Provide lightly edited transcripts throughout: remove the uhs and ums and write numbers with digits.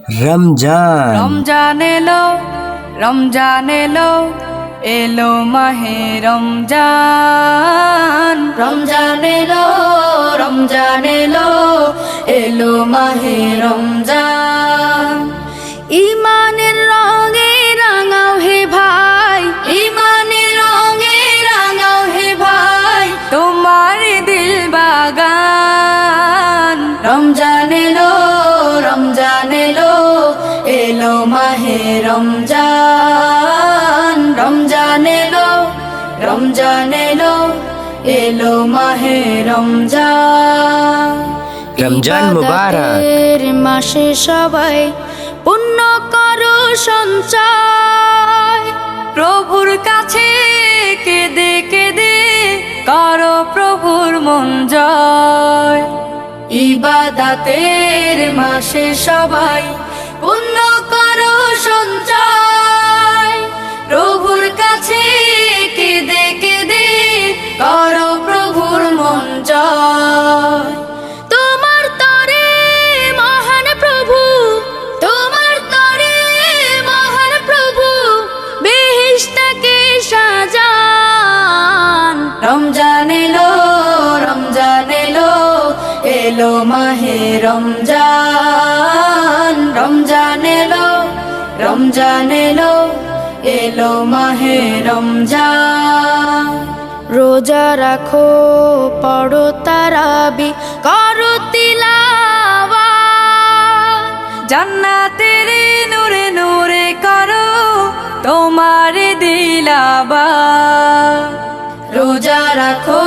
রমজান রমজান এলো, রমজান এলো, এলো মাহে রমজান। রমজান এলো, রমজান এলো, এলো মাহে রমজান। ইমানের রঙে রাঙাও হে ভাই, ইমানের রঙে রাঙাও হে ভাই, তোমার দিল বাগান। রমজান এলো, রমজান এলো, এলো মাহে রমজান। রমজান এলো, রমজান এলো, এলো মাহে রমজান। রমজান মুবারক। ইবাদতের মাসে সবাই পুণ্য করো সঞ্চয়, প্রভুর কাছে কেঁদে কেঁদে করো প্রভুর মন জয়। ইবাদতের মাসে সবাই পুণ্য করো সঞ্চয়, প্রভুর কাছে কেঁদে কেঁদে করো প্রভুর মন জয়। তোমার তরে মহান প্রভু, তোমার তরে মহান প্রভু, বেহেশতকে সাজান। রমজান এলো, রমজান এলো, এলো মাহে রমজান। রমজান এলো, রমজান এলো, এলো মাহে রমজান। রোজা রাখো, পড়ো তারাবি, করো তিলাওয়াত, জান্নাতের নূরে নূরে করো তোমার দিলাবাত। রোজা রাখো,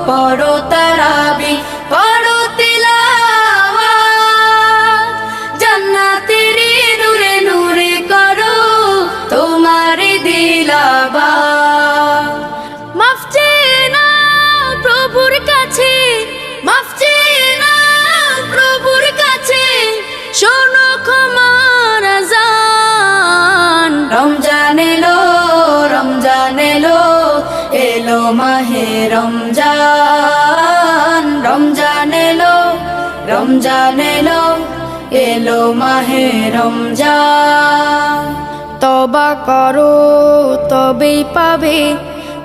পড়ো তারাবি, পড়ো তিলাওয়াত, জান্নাতের নূরে নূরে করো তোমার দিলাবাত। মাফ চেয়ে নাও প্রভুর কাছে, মাফ চেয়ে নাও প্রভুর কাছে, শোনো ক্ষমার আযান। রমজান এলো, রমজান এলো, এলো মাহে রমজান। রমজান এলো, রমজান এলো, এলো মাহে রমজান। তওবা করো তবেই পাবে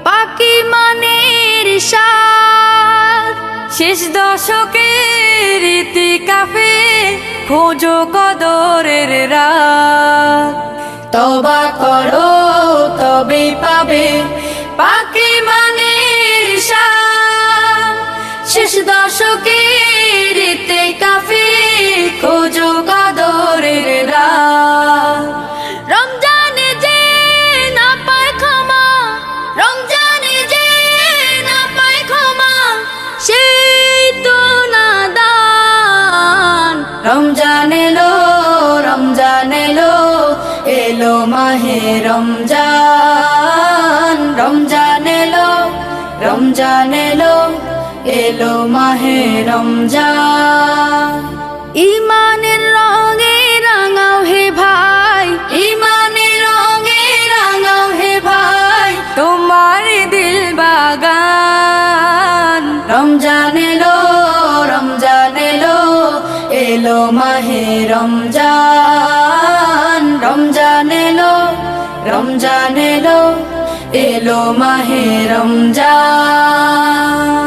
পাকি মানের স্বাদ, শেষ দশকের ইতিকাফে খোঁজো কদরের রাত। তওবা করো তবেই পাবে পাকি মানের স্বাদ, শেষ দশকের ইতিকাফে খোঁজো কদরের রাত। রমজানে যে না পায় ক্ষমা, রমজানে যে না পায় ক্ষমা, সেই তো নাদান। রমজান এলো, রমজান এলো, এলো মাহে রমজান। রমজান এলো, রমজান এলো, এলো মাহে রমজান। ইমানের রঙে রাঙাও হে ভাই, ইমানের রঙে রাঙাও হে ভাই, তোমার দিল বাগান। রমজান এলো, রমজান এলো, এলো মাহে রমজান। রমজান এলো, রমজান এলো, এলো মাহে রমজান।